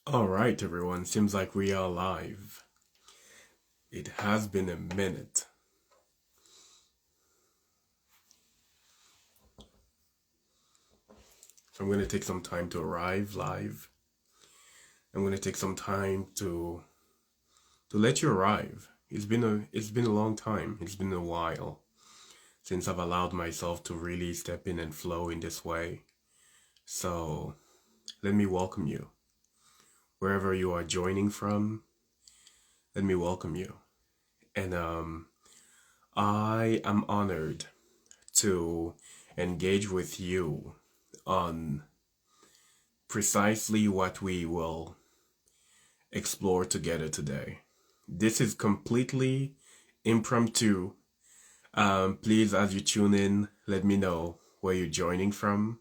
All right, everyone. Seems like we are live. It has been a minute. So I'm going to take some time to arrive live. I'm going to take some time to let you arrive. It's been a long time. It's been a while since I've allowed myself to really step in and flow in this way. So let me welcome you. Wherever you are joining from, let me welcome you. And I am honored to engage with you on precisely what we will explore together today. This is completely impromptu. Please, as you tune in, let me know where you're joining from.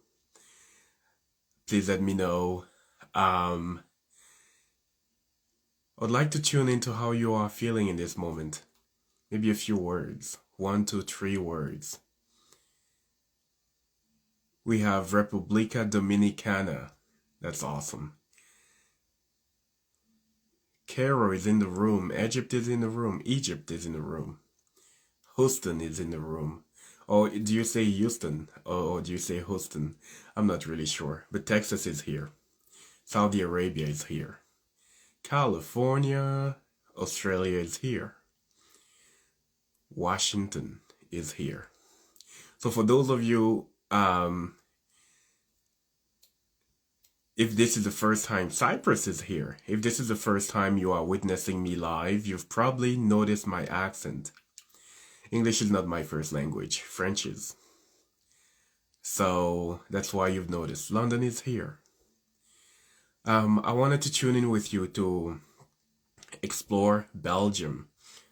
Please let me know. I'd like to tune into how you are feeling in this moment. Maybe a few words. 1, 2, 3 words. We have República Dominicana. That's awesome. Cairo is in the room. Egypt is in the room. Egypt is in the room. Houston is in the room. Or do you say Houston? Or do you say Houston? I'm not really sure. But Texas is here. Saudi Arabia is here. California, Australia is here. Washington is here. So for those of you, if this is the first time, Cyprus is here. If this is the first time you are witnessing me live, you've probably noticed my accent. English is not my first language. French is. So that's why you've noticed. London is here. I wanted to tune in with you to explore Belgium.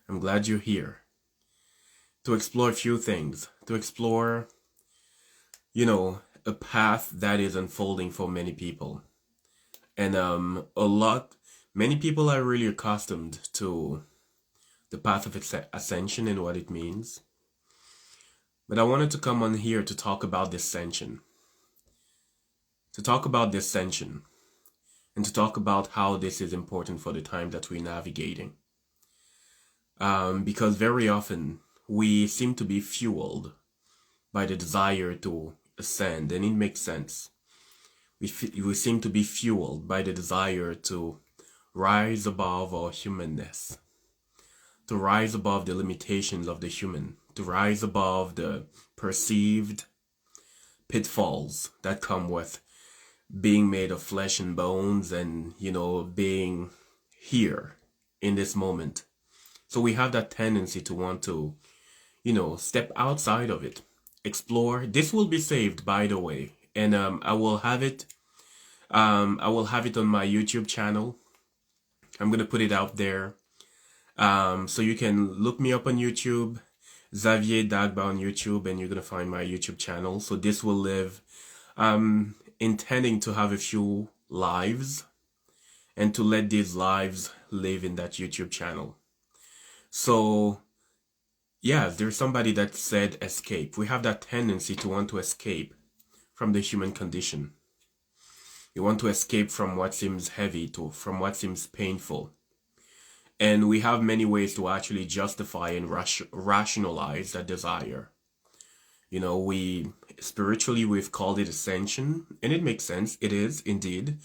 I'm glad you're here. To explore a few things. To explore, a path that is unfolding for many people. And many people are really accustomed to the path of ascension and what it means. But I wanted to come on here to talk about descension. To talk about descension. And to talk about how this is important for the time that we're navigating. Because very often we seem to be fueled by the desire to ascend, and it makes sense. We seem to be fueled by the desire to rise above our humanness, to rise above the limitations of the human, to rise above the perceived pitfalls that come with being made of flesh and bones and, being here in this moment. So we have that tendency to want to, step outside of it, explore. This will be saved, by the way, and I will have it on my YouTube channel. I'm gonna put it out there, so you can look me up on YouTube, Xavier Dagba on YouTube, and you're gonna find my YouTube channel. So this will live. Intending to have a few lives, and to let these lives live in that YouTube channel. So yeah, there's somebody that said escape. We have that tendency to want to escape from the human condition. You want to escape from what seems heavy, from what seems painful. And we have many ways to actually justify and rationalize that desire. We've called it ascension, and it makes sense. It is indeed.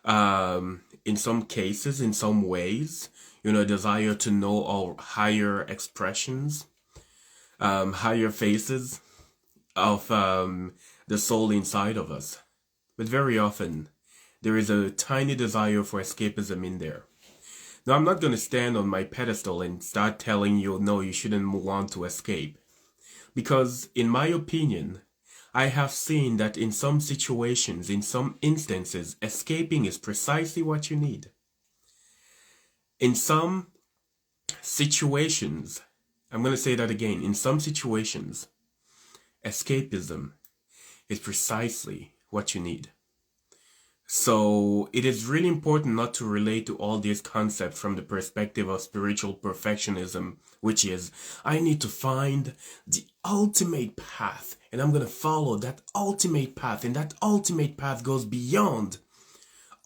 In some cases, in some ways, desire to know our higher expressions, higher faces of the soul inside of us. But very often, there is a tiny desire for escapism in there. Now, I'm not going to stand on my pedestal and start telling you, no, you shouldn't want to escape. Because, in my opinion, I have seen that in some situations, in some instances, escaping is precisely what you need. In some situations, I'm going to say that again, in some situations, escapism is precisely what you need. So it is really important not to relate to all these concepts from the perspective of spiritual perfectionism, which is, I need to find the ultimate path, and I'm going to follow that ultimate path, and that ultimate path goes beyond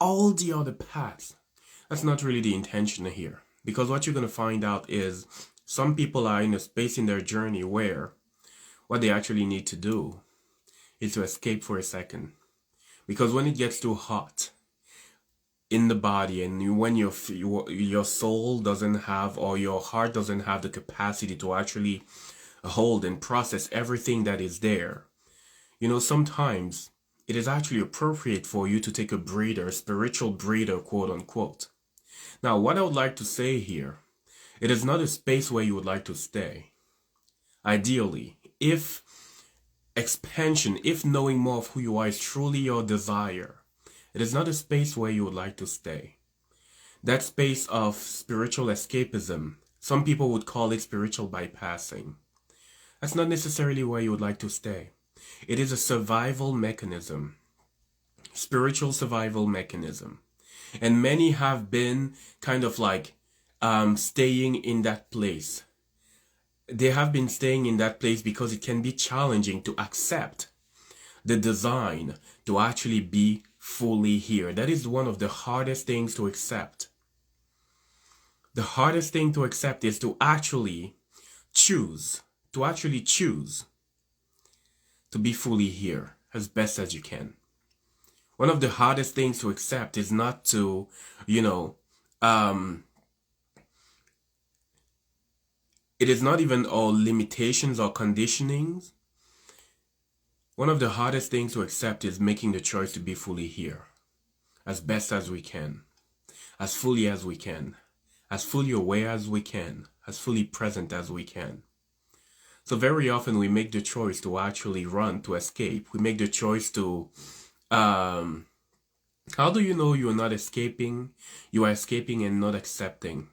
all the other paths. That's not really the intention here. Because what you're going to find out is some people are in a space in their journey where what they actually need to do is to escape for a second. Because when it gets too hot in the body, and when your soul doesn't have, or your heart doesn't have the capacity to actually hold and process everything that is there, sometimes it is actually appropriate for you to take a breather, a spiritual breather, quote unquote. Now, what I would like to say here, it is not a space where you would like to stay. Ideally, if expansion, if knowing more of who you are is truly your desire, it is not a space where you would like to stay. That space of spiritual escapism, some people would call it spiritual bypassing. That's not necessarily where you would like to stay. It is a survival mechanism, spiritual survival mechanism. And many have been kind of like staying in that place. They have been staying in that place because it can be challenging to accept the design to actually be fully here. That is one of the hardest things to accept. The hardest thing to accept is to actually choose to be fully here as best as you can. One of the hardest things to accept is not to, it is not even all limitations or conditionings. One of the hardest things to accept is making the choice to be fully here, as best as we can, as fully as we can, as fully aware as we can, as fully present as we can. So very often we make the choice to actually run, to escape. We make the choice to, how do you know you are not escaping? You are escaping and not accepting.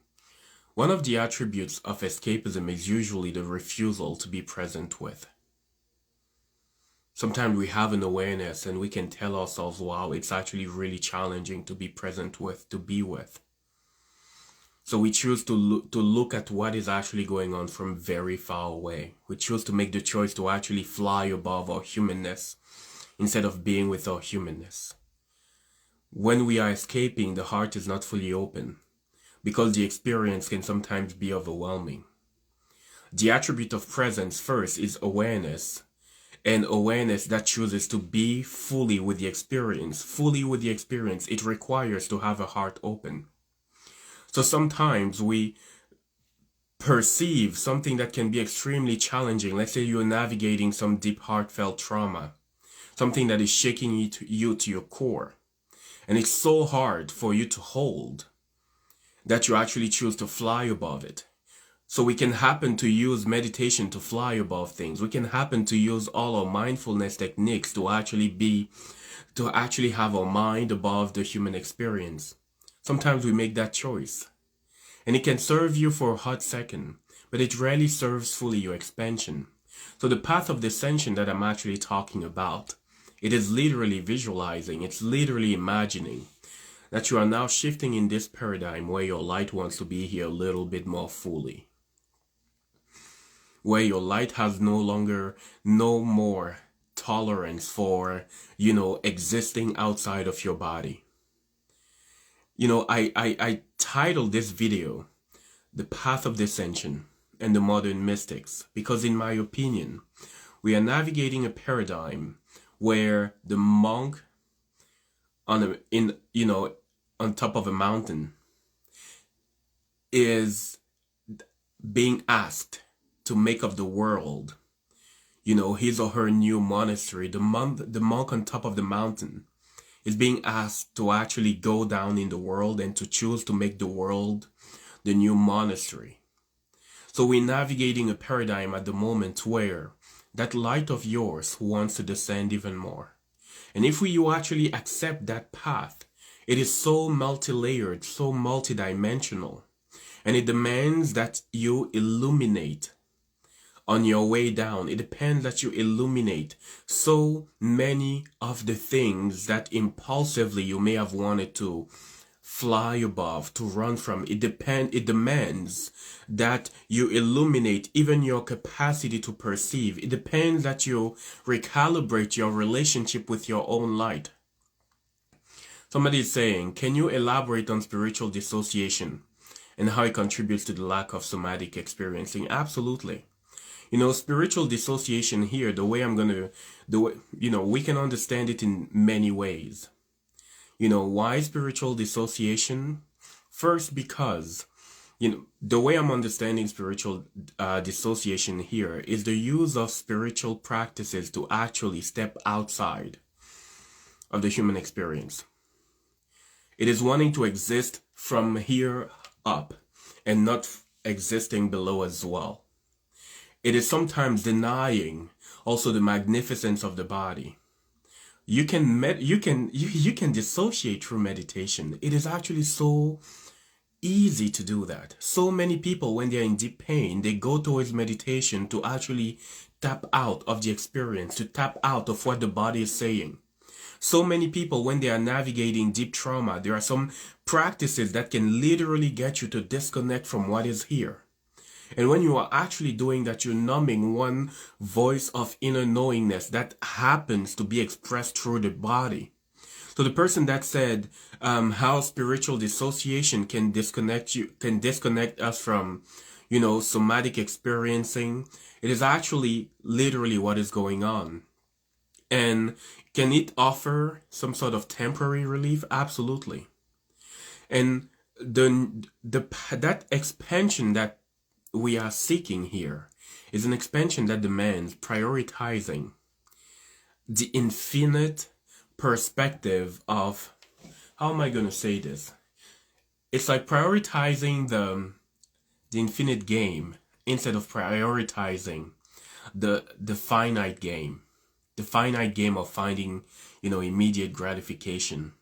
One of the attributes of escapism is usually the refusal to be present with. Sometimes we have an awareness and we can tell ourselves, wow, it's actually really challenging to be present with, to be with. So we choose to look at what is actually going on from very far away. We choose to make the choice to actually fly above our humanness instead of being with our humanness. When we are escaping, the heart is not fully open because the experience can sometimes be overwhelming. The attribute of presence first is awareness, and awareness that chooses to be fully with the experience. Fully with the experience, it requires to have a heart open. So sometimes we perceive something that can be extremely challenging. Let's say you're navigating some deep heartfelt trauma, something that is shaking you to your core. And it's so hard for you to hold that you actually choose to fly above it. So we can happen to use meditation to fly above things. We can happen to use all our mindfulness techniques to actually have our mind above the human experience. Sometimes we make that choice. And it can serve you for a hot second, but it rarely serves fully your expansion. So the path of descension that I'm actually talking about, it is literally visualizing, it's literally imagining that you are now shifting in this paradigm where your light wants to be here a little bit more fully. Where your light has no more tolerance for, existing outside of your body. I titled this video, The Path of Descension and the Modern Mystics, because in my opinion, we are navigating a paradigm where the monk on top of a mountain is being asked to make of the world, his or her new monastery. The monk on top of the mountain is being asked to actually go down in the world and to choose to make the world the new monastery. So we're navigating a paradigm at the moment where that light of yours wants to descend even more. And if you actually accept that path, it is so multi-layered, so multidimensional, and it demands that you illuminate on your way down. It depends that you illuminate so many of the things that impulsively you may have wanted to fly above, to run from. It demands that you illuminate even your capacity to perceive. It depends that you recalibrate your relationship with your own light. Somebody is saying, can you elaborate on spiritual dissociation and how it contributes to the lack of somatic experiencing? Absolutely. Spiritual dissociation here, the way we can understand it in many ways. Why spiritual dissociation? First, because, the way I'm understanding spiritual dissociation here is the use of spiritual practices to actually step outside of the human experience. It is wanting to exist from here up and not existing below as well. It is sometimes denying also the magnificence of the body. You can dissociate through meditation. It is actually so easy to do that. So many people, when they're in deep pain, they go towards meditation to actually tap out of the experience, to tap out of what the body is saying. So many people, when they are navigating deep trauma, there are some practices that can literally get you to disconnect from what is here. And when you are actually doing that, you're numbing one voice of inner knowingness that happens to be expressed through the body. So the person that said how spiritual dissociation can disconnect us from, somatic experiencing, it is actually literally what is going on. And can it offer some sort of temporary relief? Absolutely. And that expansion that we are seeking here is an expansion that demands prioritizing the infinite perspective of, how am I going to say this? It's like prioritizing the infinite game instead of prioritizing the finite game. The finite game of finding, immediate gratification.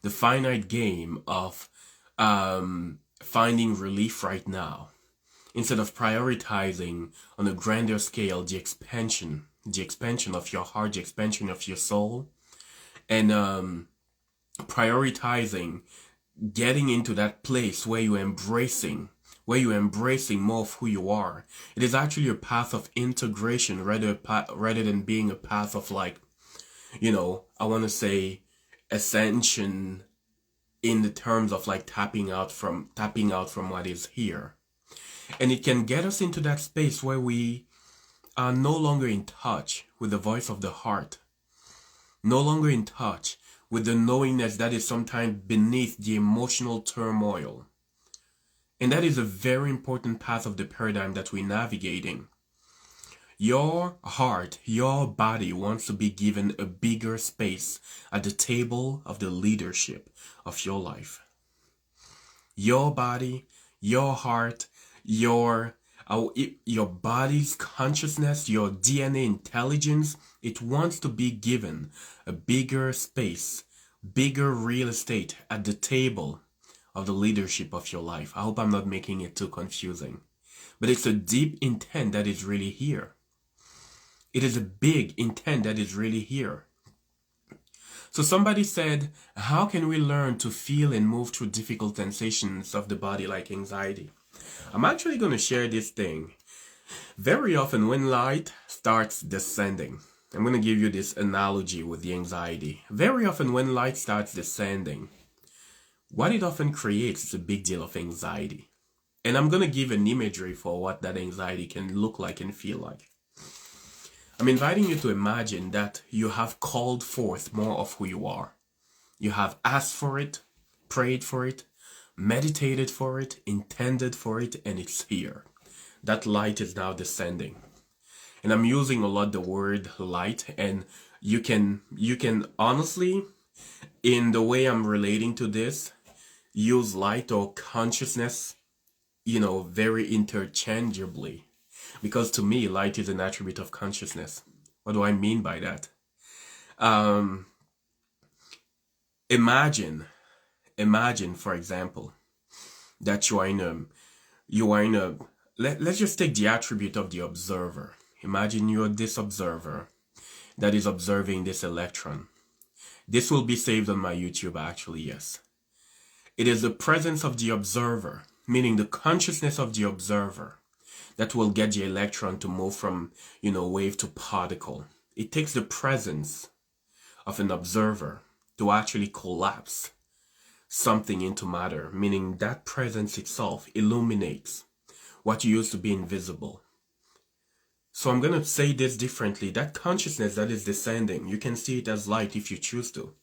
The finite game of finding relief right now. Instead of prioritizing on a grander scale the expansion of your heart, the expansion of your soul, and prioritizing getting into that place where you're embracing more of who you are. It is actually a path of integration rather than being a path of I want to say ascension in the terms of tapping out from what is here. And it can get us into that space where we are no longer in touch with the voice of the heart, no longer in touch with the knowingness that is sometimes beneath the emotional turmoil. And that is a very important part of the paradigm that we're navigating. Your heart, your body wants to be given a bigger space at the table of the leadership of your life. Your body, your heart, your body's consciousness, your DNA intelligence, it wants to be given a bigger space, bigger real estate at the table of the leadership of your life. I hope I'm not making it too confusing. But it's a deep intent that is really here. It is a big intent that is really here. So somebody said, how can we learn to feel and move through difficult sensations of the body like anxiety? I'm actually going to share this thing. Very often when light starts descending, I'm going to give you this analogy with the anxiety. Very often when light starts descending, what it often creates is a big deal of anxiety. And I'm going to give an imagery for what that anxiety can look like and feel like. I'm inviting you to imagine that you have called forth more of who you are. You have asked for it, prayed for it, meditated for it, intended for it, and it's here. That light is now descending. And I'm using a lot the word light, and you can honestly, in the way I'm relating to this, use light or consciousness, very interchangeably. Because to me, light is an attribute of consciousness. What do I mean by that? Imagine, for example, that let's just take the attribute of the observer. Imagine you're this observer that is observing this electron. This will be saved on my YouTube, actually, yes. It is the presence of the observer, meaning the consciousness of the observer, that will get the electron to move from, wave to particle. It takes the presence of an observer to actually collapse something into matter, meaning that presence itself illuminates what used to be invisible. So I'm going to say this differently. That consciousness that is descending, you can see it as light if you choose to.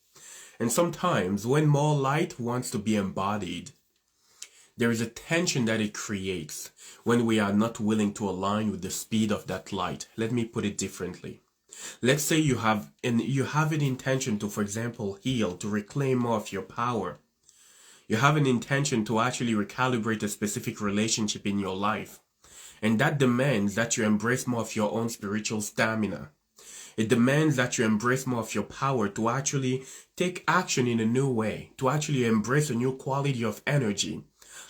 And sometimes when more light wants to be embodied, there is a tension that it creates when we are not willing to align with the speed of that light. Let me put it differently. Let's say you have an intention to, for example, heal, to reclaim more of your power. You have an intention to actually recalibrate a specific relationship in your life. And that demands that you embrace more of your own spiritual stamina. It demands that you embrace more of your power to actually take action in a new way, to actually embrace a new quality of energy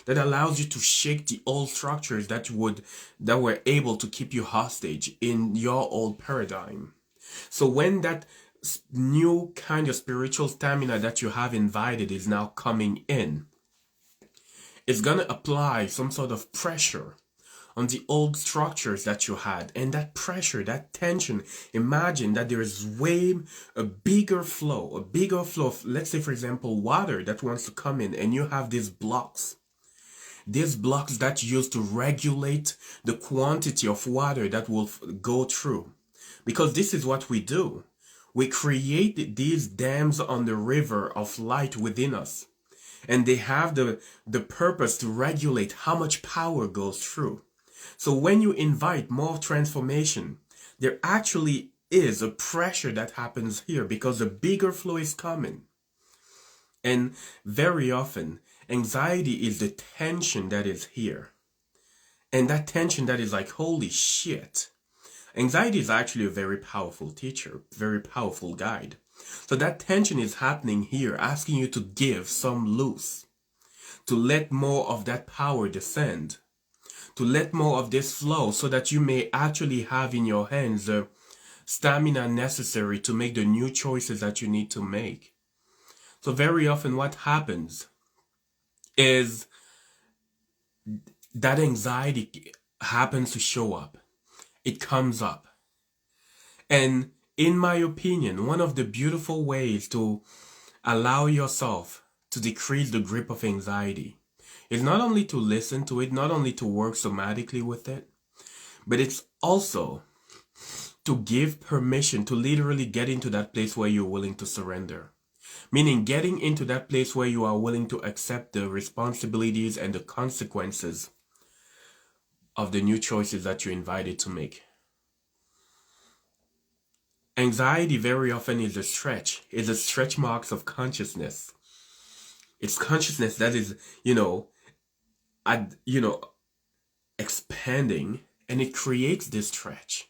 that allows you to shake the old structures that were able to keep you hostage in your old paradigm. So when that new kind of spiritual stamina that you have invited is now coming in, it's going to apply some sort of pressure on the old structures that you had. And that pressure, that tension, imagine that there is a bigger flow of, let's say, for example, water that wants to come in, and you have these blocks that used to regulate the quantity of water that will go through. Because this is what we do. We create these dams on the river of light within us. And they have the purpose to regulate how much power goes through. So when you invite more transformation, there actually is a pressure that happens here because the bigger flow is coming. And very often, anxiety is the tension that is here. And that tension that is like, holy shit. Anxiety is actually a very powerful teacher, very powerful guide. So that tension is happening here, asking you to give some loose, to let more of that power descend, to let more of this flow so that you may actually have in your hands the stamina necessary to make the new choices that you need to make. So very often what happens is that anxiety happens to show up. It comes up. And in my opinion, one of the beautiful ways to allow yourself to decrease the grip of anxiety is not only to listen to it, not only to work somatically with it, but it's also to give permission to literally get into that place where you're willing to surrender. Meaning getting into that place where you are willing to accept the responsibilities and the consequences of the new choices that you're invited to make. Anxiety very often is a stretch marks of consciousness. It's consciousness that is, expanding, and it creates this stretch.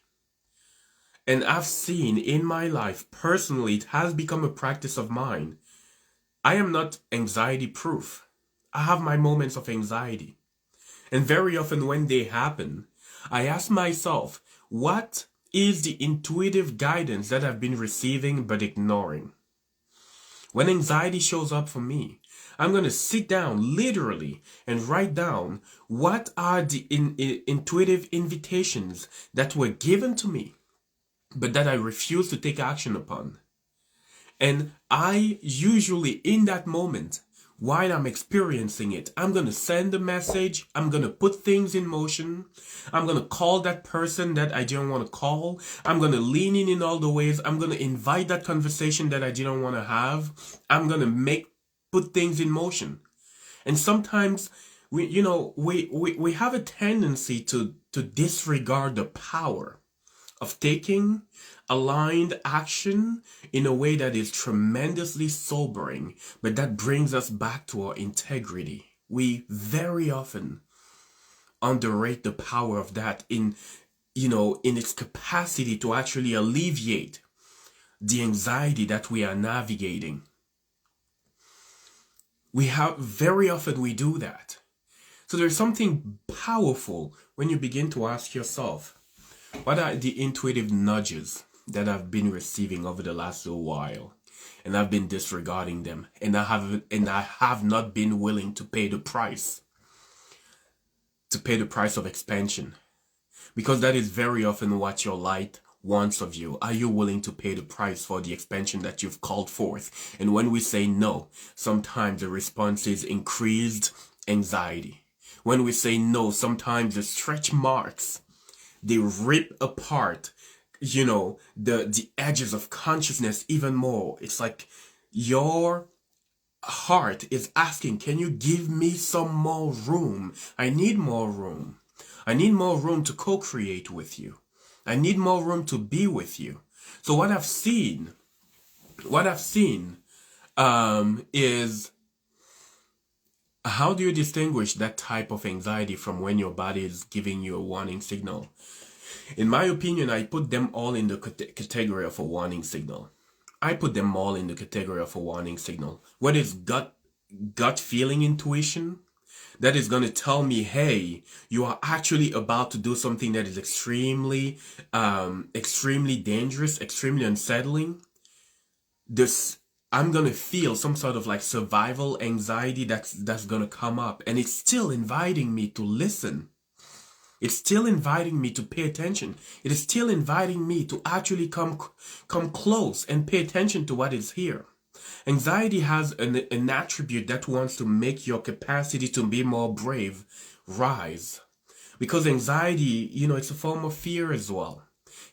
And I've seen in my life, personally, it has become a practice of mine. I am not anxiety proof. I have my moments of anxiety. And very often when they happen, I ask myself, what is the intuitive guidance that I've been receiving but ignoring? When anxiety shows up for me, I'm going to sit down literally and write down what are the intuitive invitations that were given to me, but that I refuse to take action upon. And I usually, in that moment, while I'm experiencing it, I'm going to send a message. I'm going to put things in motion. I'm going to call that person that I didn't want to call. I'm going to lean in all the ways. I'm going to invite that conversation that I didn't want to have. I'm going to put things in motion. And sometimes we have a tendency to disregard the power of taking aligned action in a way that is tremendously sobering, but that brings us back to our integrity. We very often underrate the power of that in its capacity to actually alleviate the anxiety that we are navigating. Very often we do that. So there's something powerful when you begin to ask yourself, what are the intuitive nudges that I've been receiving over the last little while? And I've been disregarding them. And I have not been willing to pay the price. To pay the price of expansion. Because that is very often what your light wants of you? Are you willing to pay the price for the expansion that you've called forth? And when we say no, sometimes the response is increased anxiety. When we say no, sometimes the stretch marks, they rip apart, the edges of consciousness even more. It's like your heart is asking, can you give me some more room? I need more room. I need more room to co-create with you. I need more room to be with you. So what I've seen is, how do you distinguish that type of anxiety from when your body is giving you a warning signal? In my opinion, I put them all in the category of a warning signal. What is gut feeling intuition? That is going to tell me, hey, you are actually about to do something that is extremely dangerous, extremely unsettling. I'm going to feel some sort of like survival anxiety that's going to come up. And it's still inviting me to listen. It's still inviting me to pay attention. It is still inviting me to actually come close and pay attention to what is here. Anxiety has an attribute that wants to make your capacity to be more brave rise. Because anxiety, it's a form of fear as well.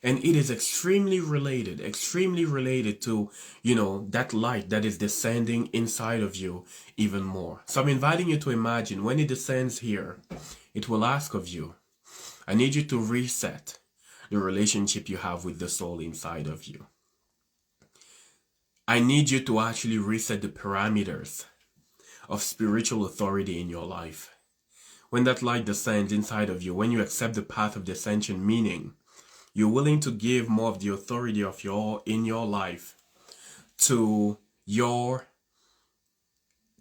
And it is extremely related to, that light that is descending inside of you even more. So I'm inviting you to imagine when it descends here, it will ask of you, I need you to reset the relationship you have with the soul inside of you. I need you to actually reset the parameters of spiritual authority in your life. When that light descends inside of you, when you accept the path of descension, meaning you're willing to give more of the authority in your life to your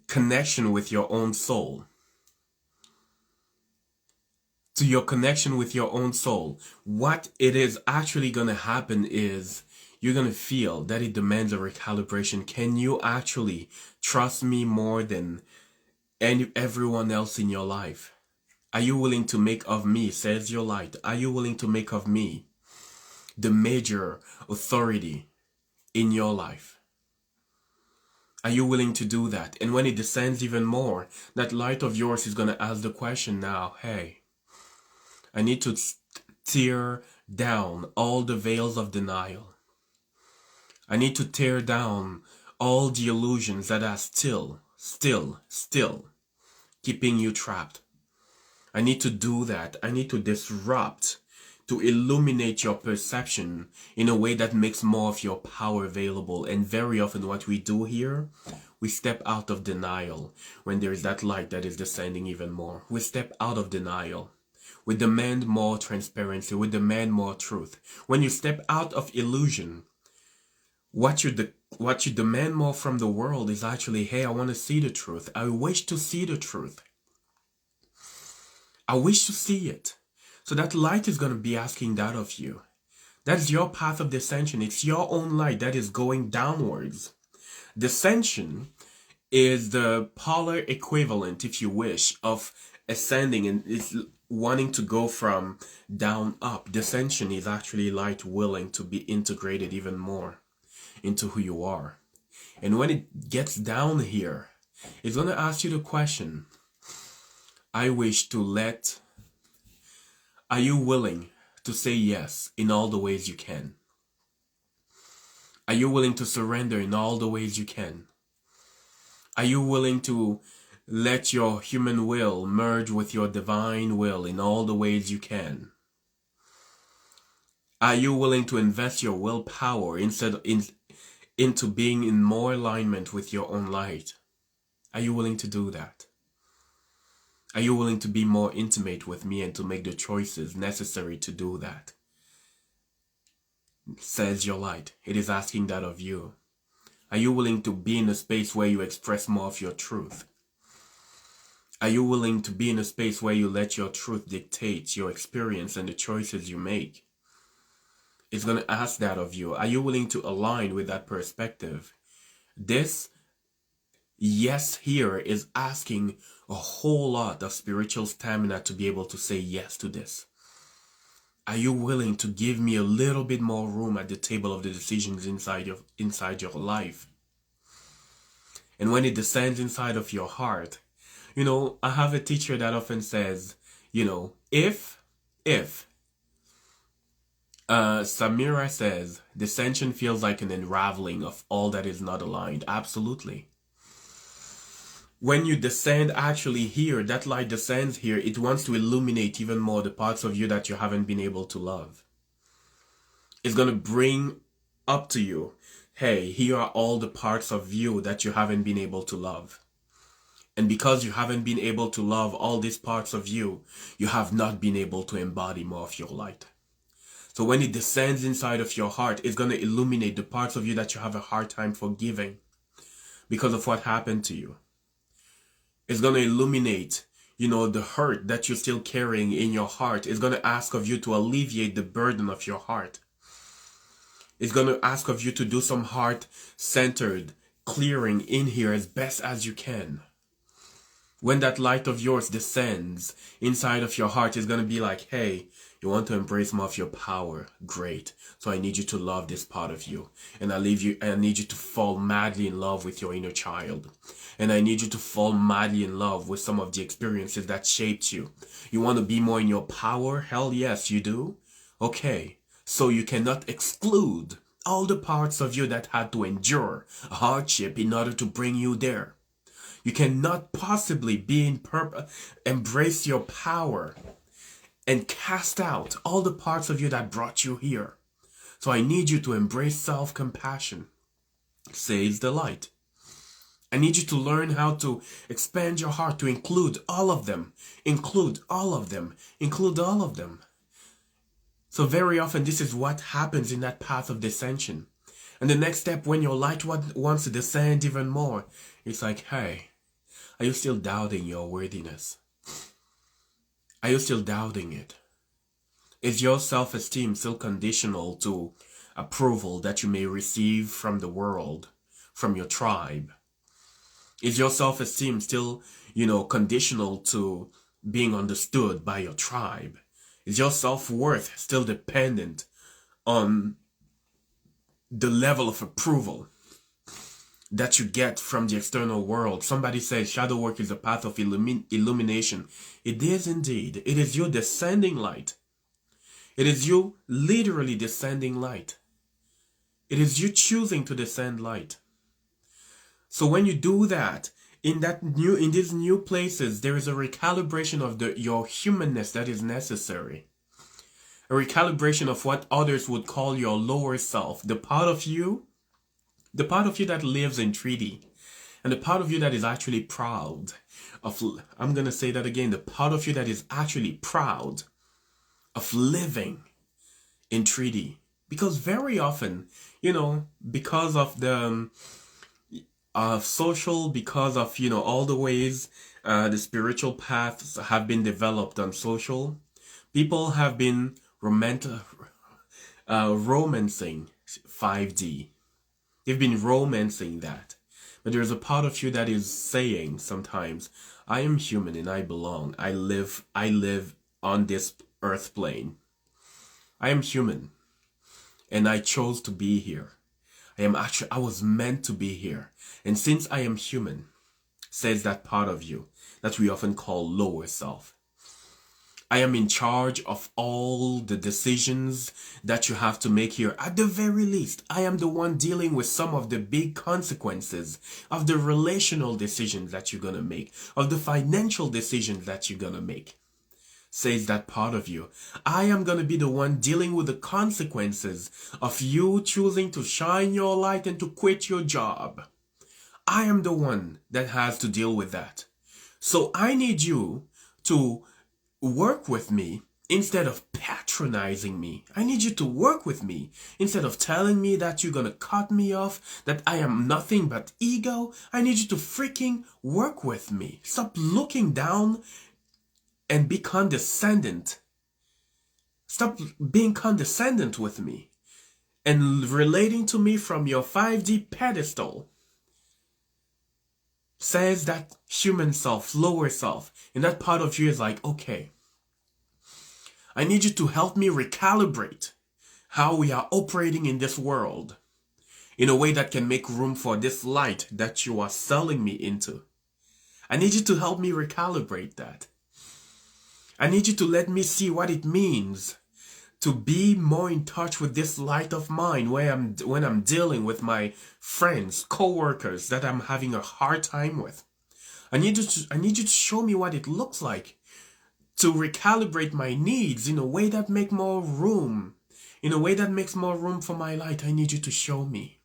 connection with your own soul. To your connection with your own soul. What it is actually going to happen is you're going to feel that it demands a recalibration. Can you actually trust me more than everyone else in your life? Are you willing to make of me, says your light, are you willing to make of me the major authority in your life? Are you willing to do that? And when it descends even more, that light of yours is going to ask the question now, hey, I need to tear down all the veils of denial. I need to tear down all the illusions that are still keeping you trapped. I need to do that. I need to disrupt, to illuminate your perception in a way that makes more of your power available. And very often what we do here, we step out of denial when there is that light that is descending even more. We step out of denial. We demand more transparency. We demand more truth. When you step out of illusion, what you demand more from the world is actually, hey, I want to see the truth. I wish to see the truth. I wish to see it. So that light is going to be asking that of you. That's your path of descension. It's your own light that is going downwards. Descension is the polar equivalent, if you wish, of ascending, and it's wanting to go from down up. Descension is actually light willing to be integrated even more into who you are. And when it gets down here, it's going to ask you the question, are you willing to say yes in all the ways you can? Are you willing to surrender in all the ways you can? Are you willing to let your human will merge with your divine will in all the ways you can? Are you willing to invest your willpower into being in more alignment with your own light? Are you willing to do that? Are you willing to be more intimate with me and to make the choices necessary to do that? Says your light. It is asking that of you. Are you willing to be in a space where you express more of your truth? Are you willing to be in a space where you let your truth dictate your experience and the choices you make? It's going to ask that of you. Are you willing to align with that perspective? This yes here is asking a whole lot of spiritual stamina to be able to say yes to this. Are you willing to give me a little bit more room at the table of the decisions inside your life? And when it descends inside of your heart, I have a teacher that often says, if Samira says, descension feels like an unraveling of all that is not aligned. Absolutely. When you descend actually here, that light descends here, it wants to illuminate even more the parts of you that you haven't been able to love. It's going to bring up to you, hey, here are all the parts of you that you haven't been able to love. And because you haven't been able to love all these parts of you, you have not been able to embody more of your light. So when it descends inside of your heart, it's going to illuminate the parts of you that you have a hard time forgiving because of what happened to you. It's going to illuminate, the hurt that you're still carrying in your heart. It's going to ask of you to alleviate the burden of your heart. It's going to ask of you to do some heart-centered clearing in here as best as you can. When that light of yours descends inside of your heart, it's going to be like, hey, you want to embrace more of your power? Great. So I need you to love this part of you. And I need you to fall madly in love with your inner child. And I need you to fall madly in love with some of the experiences that shaped you. You want to be more in your power? Hell yes, you do. Okay. So you cannot exclude all the parts of you that had to endure hardship in order to bring you there. You cannot possibly embrace your power and cast out all the parts of you that brought you here. So I need you to embrace self-compassion, says the light. I need you to learn how to expand your heart to include all of them, include all of them, include all of them. So very often this is what happens in that path of descension. And the next step, when your light wants to descend even more, it's like, hey, are you still doubting your worthiness? Are you still doubting it? Is your self-esteem still conditional to approval that you may receive from the world, from your tribe? Is your self-esteem still, conditional to being understood by your tribe? Is your self-worth still dependent on the level of approval that you get from the external world? Somebody says shadow work is a path of illumination. It is indeed. It is you descending light. It is you literally descending light. It is you choosing to descend light. So when you do that, in these new places, there is a recalibration of your humanness that is necessary. A recalibration of what others would call your lower self. The part of you that lives in 3D. And the part of you that is actually proud of, I'm going to say that again, the part of you that is actually proud of living in 3D. Because very often, because of the social, because of, all the ways the spiritual paths have been developed on social, people have been romancing 5D. They've been romancing that. But there's a part of you that is saying sometimes, I am human and I belong. I live on this earth plane. I am human and I chose to be here. I was meant to be here. And since I am human, says that part of you that we often call lower self, I am in charge of all the decisions that you have to make here. At the very least, I am the one dealing with some of the big consequences of the relational decisions that you're going to make, of the financial decisions that you're going to make. Says that part of you. I am going to be the one dealing with the consequences of you choosing to shine your light and to quit your job. I am the one that has to deal with that. So I need you to work with me instead of patronizing me. I need you to work with me instead of telling me that you're going to cut me off, that I am nothing but ego. I need you to freaking work with me. Stop looking down and be condescendent. Stop being condescendent with me and relating to me from your 5D pedestal. Says that human self, lower self, and that part of you is like, okay, I need you to help me recalibrate how we are operating in this world in a way that can make room for this light that you are selling me into. I need you to help me recalibrate that. I need you to let me see what it means to be more in touch with this light of mine when I'm dealing with my friends, co-workers that I'm having a hard time with. I need you to show me what it looks like to recalibrate my needs in a way that make more room. In a way that makes more room for my light. I need you to show me.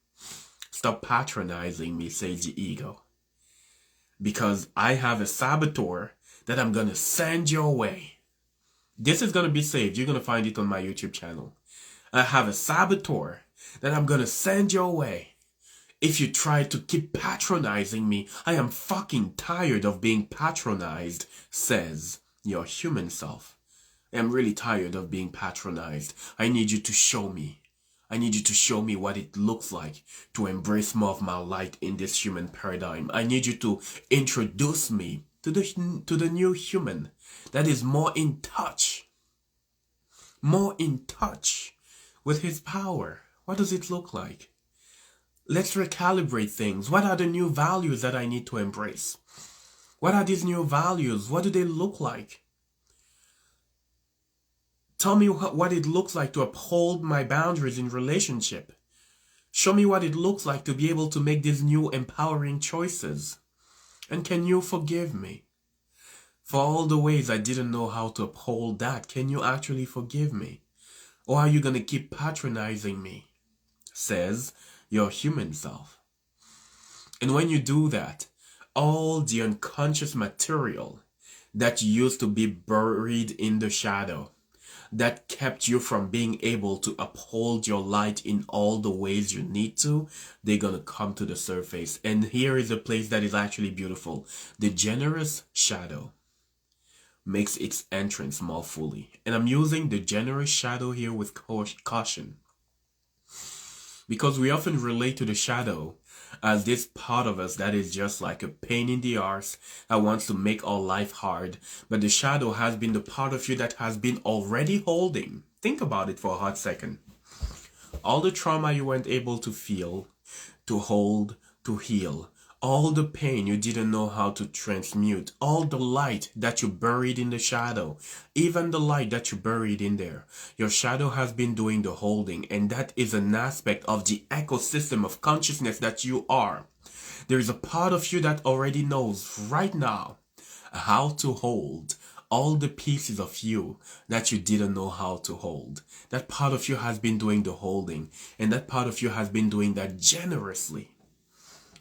Stop patronizing me, says the ego. Because I have a saboteur that I'm going to send your way. This is going to be saved. You're going to find it on my YouTube channel. I have a saboteur that I'm going to send your way. If you try to keep patronizing me, I am fucking tired of being patronized, says your human self. I am really tired of being patronized. I need you to show me. I need you to show me what it looks like to embrace more of my light in this human paradigm. I need you to introduce me to the new human that is more in touch with his power. What does it look like? Let's recalibrate things. What are the new values that I need to embrace? What are these new values? What do they look like? Tell me what it looks like to uphold my boundaries in relationship. Show me what it looks like to be able to make these new empowering choices. And can you forgive me for all the ways I didn't know how to uphold that? Can you actually forgive me? Or are you going to keep patronizing me? Says your human self. And when you do that, all the unconscious material that used to be buried in the shadow, that kept you from being able to uphold your light in all the ways you need to, they're going to come to the surface. And here is a place that is actually beautiful. The generous shadow makes its entrance more fully. And I'm using the generous shadow here with caution, because we often relate to the shadow as this part of us that is just like a pain in the arse that wants to make our life hard. But the shadow has been the part of you that has been already holding. Think about it for a hot second. All the trauma you weren't able to feel, to hold, to heal. All the pain you didn't know how to transmute. All the light that you buried in the shadow. Even the light that you buried in there. Your shadow has been doing the holding. And that is an aspect of the ecosystem of consciousness that you are. There is a part of you that already knows right now how to hold all the pieces of you that you didn't know how to hold. That part of you has been doing the holding. And that part of you has been doing that generously.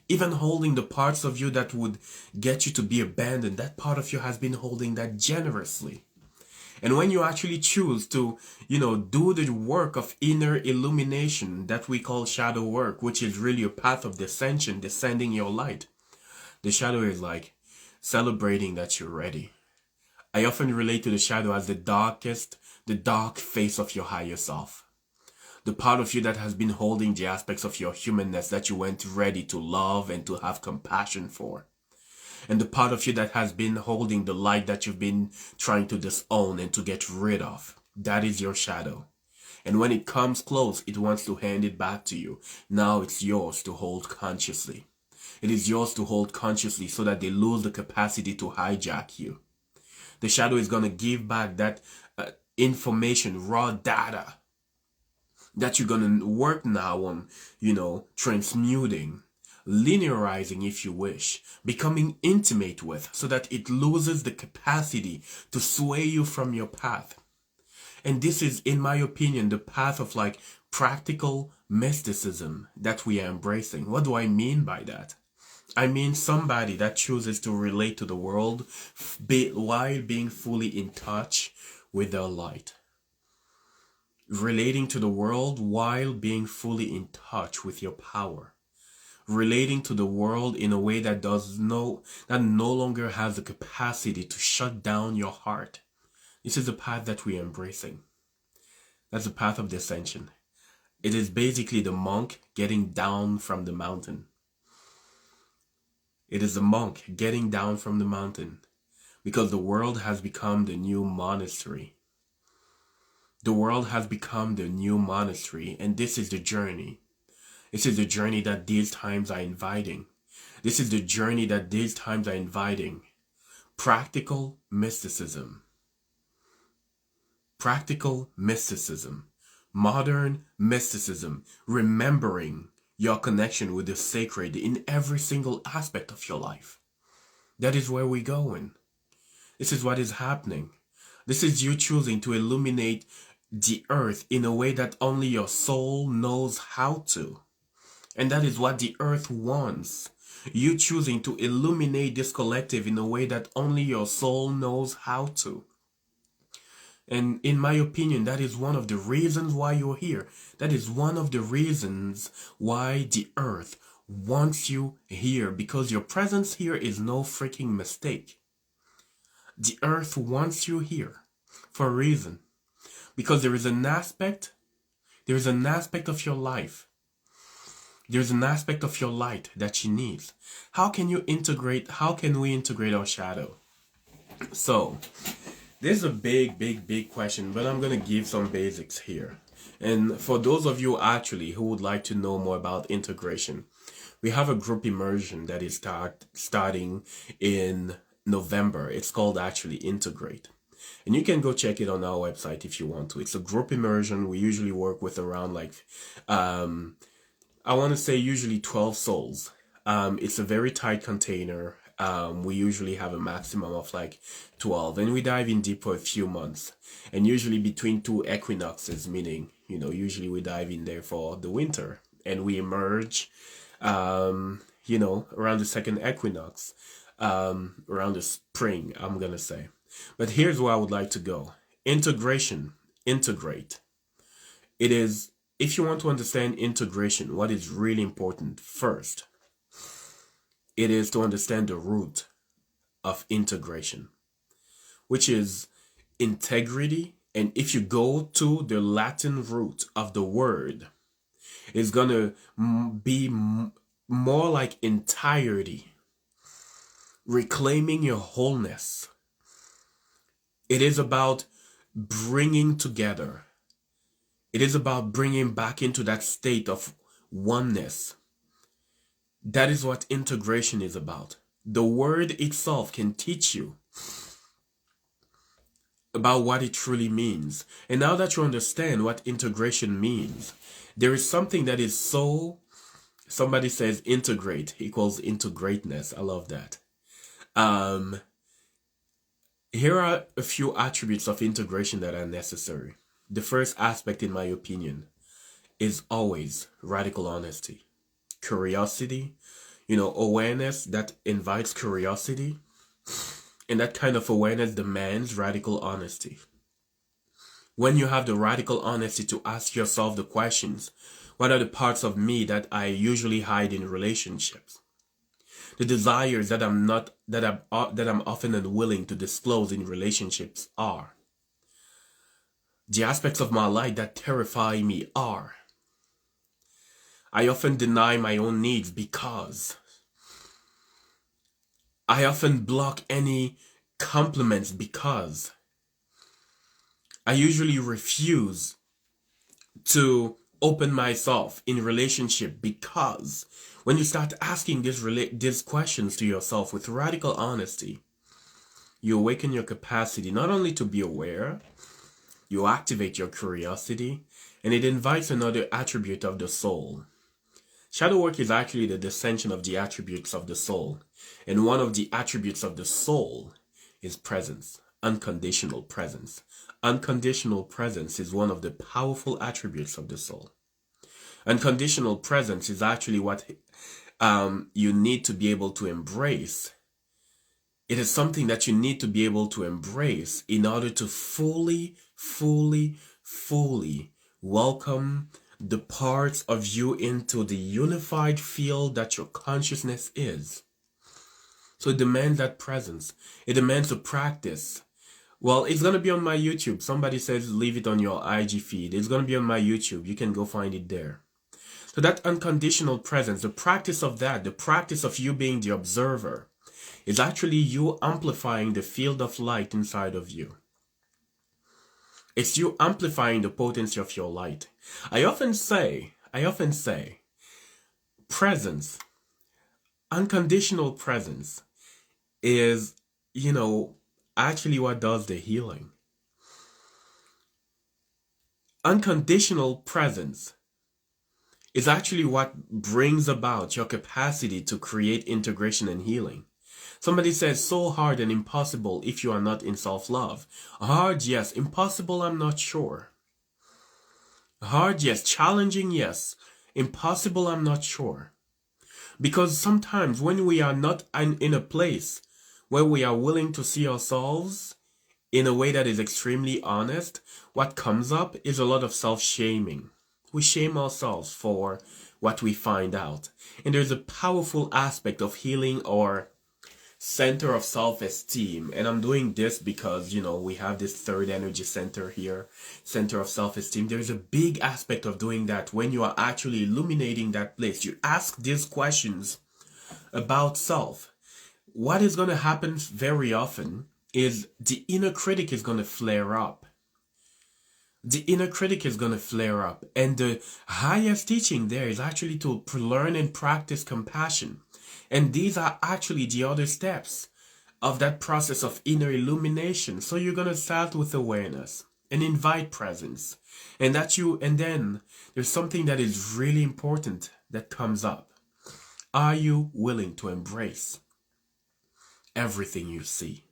Even holding the parts of you that would get you to be abandoned, that part of you has been holding that generously. And when you actually choose to, do the work of inner illumination that we call shadow work, which is really a path of descension, descending your light, the shadow is like celebrating that you're ready. I often relate to the shadow as the dark face of your higher self. The part of you that has been holding the aspects of your humanness that you weren't ready to love and to have compassion for. And the part of you that has been holding the light that you've been trying to disown and to get rid of. That is your shadow. And when it comes close, it wants to hand it back to you. Now it's yours to hold consciously. It is yours to hold consciously so that they lose the capacity to hijack you. The shadow is going to give back that information, raw data, that you're going to work now on, transmuting, linearizing if you wish, becoming intimate with, so that it loses the capacity to sway you from your path. And this is, in my opinion, the path of like practical mysticism that we are embracing. What do I mean by that? I mean somebody that chooses to relate to the world while being fully in touch with their light. Relating to the world while being fully in touch with your power. Relating to the world in a way that no longer has the capacity to shut down your heart. This is the path that we are embracing. That's the path of descension. It is basically the monk getting down from the mountain. It is the monk getting down from the mountain because the world has become the new monastery. The world has become the new monastery, and this is the journey. This is the journey that these times are inviting. This is the journey that these times are inviting. Practical mysticism. Practical mysticism. Modern mysticism. Remembering your connection with the sacred in every single aspect of your life. That is where we're going. This is what is happening. This is you choosing to illuminate the earth in a way that only your soul knows how to. And that is what the earth wants. You choosing to illuminate this collective in a way that only your soul knows how to. And in my opinion, that is one of the reasons why you're here. That is one of the reasons why the earth wants you here. Because your presence here is no freaking mistake. The earth wants you here for a reason. Because there is an aspect of your life. There's an aspect of your light that she needs. How can we integrate our shadow? So, there's a big question, but I'm going to give some basics here. And for those of you actually who would like to know more about integration, we have a group immersion that is starting in November. It's called actually Integrate. And you can go check it on our website if you want to. It's a group immersion. We usually work with around I want to say usually 12 souls. It's a very tight container. We usually have a maximum of 12, and we dive in deep for a few months. And usually between two equinoxes, meaning, usually we dive in there for the winter, and we emerge, around the second equinox, around the spring, I'm going to say. But here's where I would like to go. Integration, integrate. It is, if you want to understand integration, what is really important first, it is to understand the root of integration, which is integrity. And if you go to the Latin root of the word, it's going to be more like entirety, reclaiming your wholeness. It is about bringing together. It is about bringing back into that state of oneness. That is what integration is about. The word itself can teach you about what it truly means. And now that you understand what integration means, there is something that is somebody says integrate equals into greatness. I love that. Here are a few attributes of integration that are necessary. The first aspect, in my opinion, is always radical honesty. Curiosity, awareness that invites curiosity. And that kind of awareness demands radical honesty. When you have the radical honesty to ask yourself the questions, what are the parts of me that I usually hide in relationships? The desires that I'm often unwilling to disclose in relationships are. The aspects of my life that terrify me are. I often deny my own needs because I often block any compliments because I usually refuse to open myself in relationship because when you start asking these questions to yourself with radical honesty, you awaken your capacity not only to be aware, you activate your curiosity, and it invites another attribute of the soul. Shadow work is actually the descension of the attributes of the soul. And one of the attributes of the soul is presence, unconditional presence. Unconditional presence is one of the powerful attributes of the soul. Unconditional presence is actually what you need to be able to embrace. It is something that you need to be able to embrace in order to fully welcome the parts of you into the unified field that your consciousness is. So it demands that presence. It demands a practice. Well, it's going to be on my YouTube. Somebody says leave it on your IG feed. It's going to be on my YouTube. You can go find it there. So that unconditional presence, the practice of that, the practice of you being the observer, is actually you amplifying the field of light inside of you. It's you amplifying the potency of your light. I often say, presence, unconditional presence is, actually what does the healing. Unconditional presence is actually what brings about your capacity to create integration and healing. Somebody says so hard and impossible if you are not in self-love. Hard, yes. Impossible, I'm not sure. Hard, yes. Challenging, yes. Impossible, I'm not sure. Because sometimes when we are not in a place where we are willing to see ourselves in a way that is extremely honest, what comes up is a lot of self-shaming. We shame ourselves for what we find out. And there's a powerful aspect of healing our center of self-esteem. And I'm doing this because, we have this third energy center here, center of self-esteem. There's a big aspect of doing that when you are actually illuminating that place. You ask these questions about self. What is going to happen very often is the inner critic is going to flare up. The inner critic is going to flare up. And the highest teaching there is actually to learn and practice compassion. And these are actually the other steps of that process of inner illumination. So you're going to start with awareness and invite presence. And then there's something that is really important that comes up. Are you willing to embrace everything you see?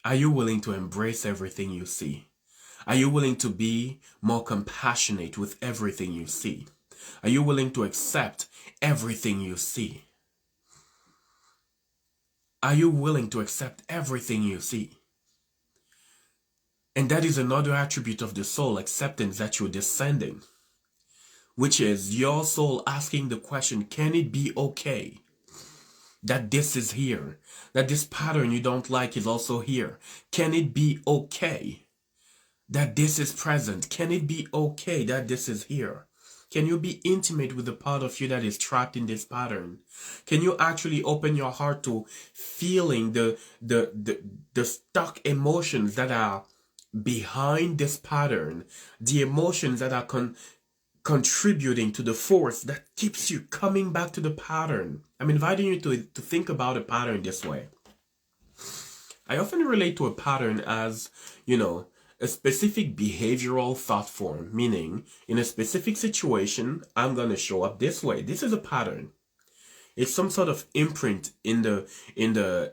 Are you willing to embrace everything you see? Are you willing to be more compassionate with everything you see? Are you willing to accept everything you see? Are you willing to accept everything you see? And that is another attribute of the soul, acceptance, that you're descending, which is your soul asking the question, can it be okay that this is here? That this pattern you don't like is also here? Can it be okay that this is present? Can it be okay that this is here? Can you be intimate with the part of you that is trapped in this pattern? Can you actually open your heart to feeling the stuck emotions that are behind this pattern, the emotions that are contributing to the force that keeps you coming back to the pattern? I'm inviting you to think about a pattern this way. I often relate to a pattern as, a specific behavioral thought form, meaning in a specific situation, I'm going to show up this way. This is a pattern. It's some sort of imprint in the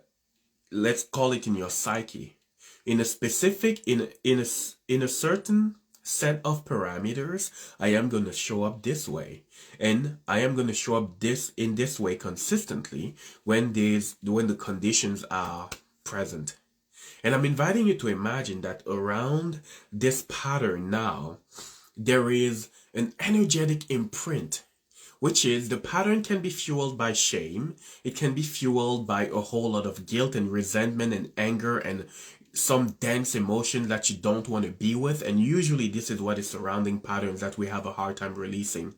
let's call it in your psyche. In a specific, in a certain set of parameters, I am going to show up this way. And I am going to show up in this way consistently when the conditions are present. And I'm inviting you to imagine that around this pattern now, there is an energetic imprint, which is the pattern can be fueled by shame. It can be fueled by a whole lot of guilt and resentment and anger and some dense emotion that you don't want to be with. And usually this is what is surrounding patterns that we have a hard time releasing.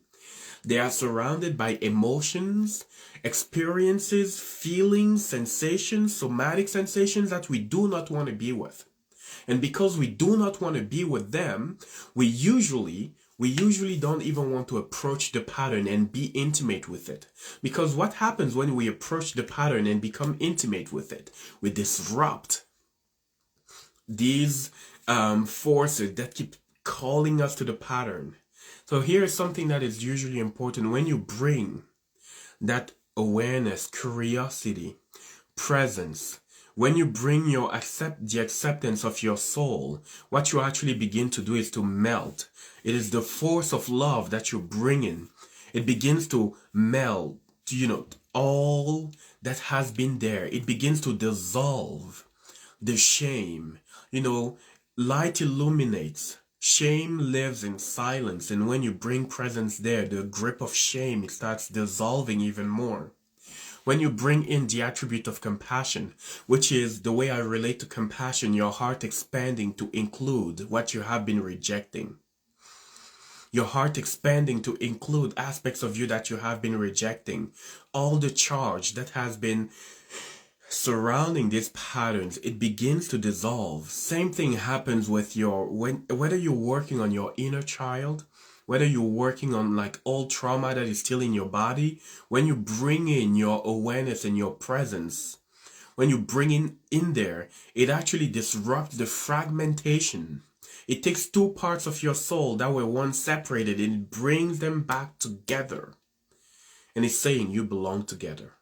They are surrounded by emotions, experiences, feelings, sensations, somatic sensations that we do not want to be with. And because we do not want to be with them, we usually don't even want to approach the pattern and be intimate with it. Because what happens when we approach the pattern and become intimate with it? We disrupt these forces that keep calling us to the pattern. So here's something that is usually important. When you bring that awareness, curiosity, presence, when you bring the acceptance of your soul, what you actually begin to do is to melt. It is the force of love that you bring in. It begins to melt, all that has been there. It begins to dissolve the shame. Light illuminates. Shame lives in silence, and when you bring presence there, the grip of shame starts dissolving even more. When you bring in the attribute of compassion, which is the way I relate to compassion, your heart expanding to include what you have been rejecting. Your heart expanding to include aspects of you that you have been rejecting. All the charge that has been surrounding these patterns, it begins to dissolve. Same thing happens with whether you're working on your inner child, whether you're working on like old trauma that is still in your body, when you bring in your awareness and your presence, when you bring in there, it actually disrupts the fragmentation. It takes two parts of your soul that were once separated and it brings them back together. And it's saying you belong together.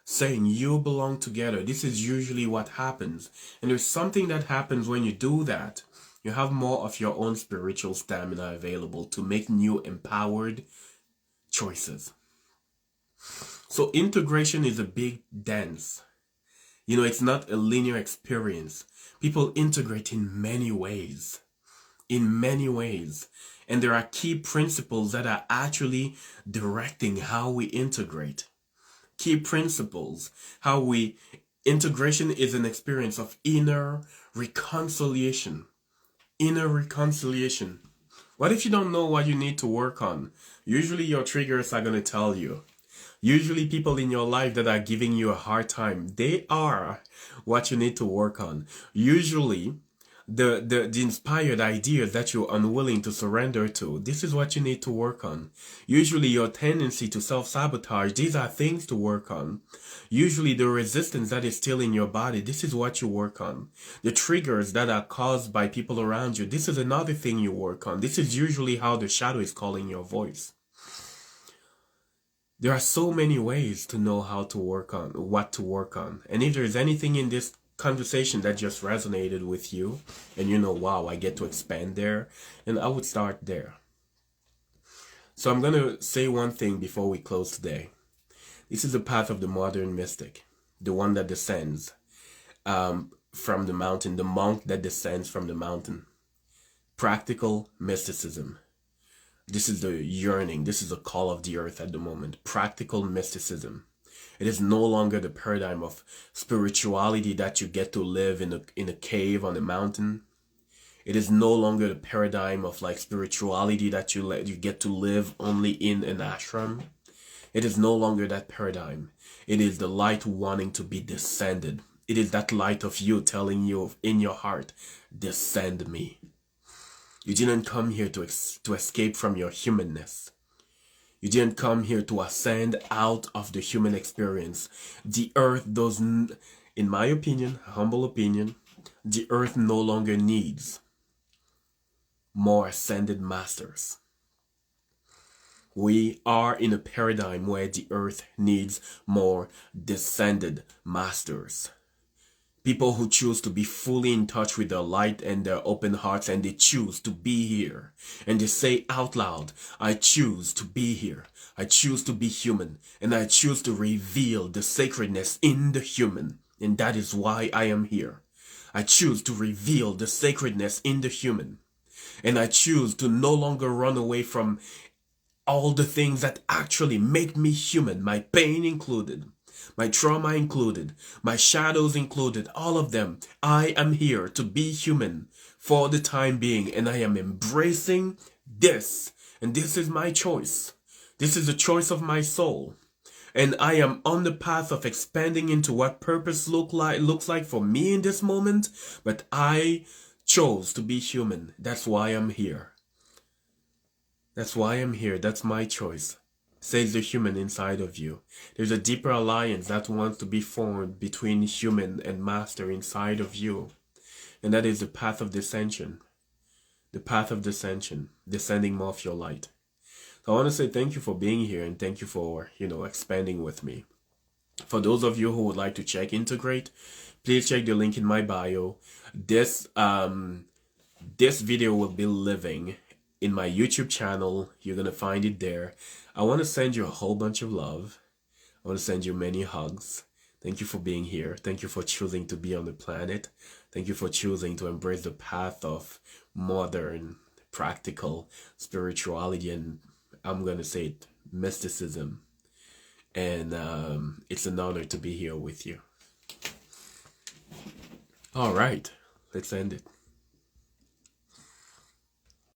Saying you belong together. This is usually what happens. And there's something that happens when you do that. You have more of your own spiritual stamina available to make new empowered choices. So integration is a big dance. You know, it's not a linear experience. People integrate in many ways. In many ways. And there are key principles that are actually directing how we integrate. Key principles. Integration is an experience of inner reconciliation. Inner reconciliation. What if you don't know what you need to work on? Usually your triggers are going to tell you. Usually people in your life that are giving you a hard time, they are what you need to work on. Usually the inspired ideas that you're unwilling to surrender to, this is what you need to work on. Usually your tendency to self-sabotage, these are things to work on. Usually the resistance that is still in your body, this is what you work on. The triggers that are caused by people around you, this is another thing you work on. This is usually how the shadow is calling your voice. There are so many ways to know how to work on, what to work on. And if there's anything in this conversation that just resonated with you, and you know, wow, I get to expand there, and I would start there. So I'm going to say one thing before we close today. This is the path of the modern mystic, the one that descends from the mountain, the monk that descends from the mountain. Practical mysticism. This is the yearning. This is the call of the earth at the moment. Practical mysticism. It is no longer the paradigm of spirituality that you get to live in a cave on a mountain. It is no longer the paradigm of like spirituality that you get to live only in an ashram. It is no longer that paradigm. It is the light wanting to be descended. It is that light of you telling you in your heart, descend me. You didn't come here to escape from your humanness. You didn't come here to ascend out of the human experience. The earth doesn't, in my opinion, humble opinion, the earth no longer needs more ascended masters. We are in a paradigm where the earth needs more descended masters. People who choose to be fully in touch with their light and their open hearts, and they choose to be here. And they say out loud, I choose to be here. I choose to be human. And I choose to reveal the sacredness in the human. And that is why I am here. I choose to reveal the sacredness in the human. And I choose to no longer run away from all the things that actually make me human, my pain included. My trauma included, my shadows included, all of them. I am here to be human for the time being, and I am embracing this. And this is my choice. This is the choice of my soul. And I am on the path of expanding into what purpose looks like for me in this moment. But I chose to be human. That's why I'm here. That's why I'm here. That's my choice. Says the human inside of you. There's a deeper alliance that wants to be formed between human and master inside of you. And that is the path of descension. The path of descension. Descending more of your light. So I want to say thank you for being here and thank you for, expanding with me. For those of you who would like to check Integrate, please check the link in my bio. This video will be living in my YouTube channel. You're going to find it there. I want to send you a whole bunch of love. I want to send you many hugs. Thank you for being here. Thank you for choosing to be on the planet. Thank you for choosing to embrace the path of modern, practical spirituality, and I'm going to say it, mysticism. And it's an honor to be here with you. All right, let's end it.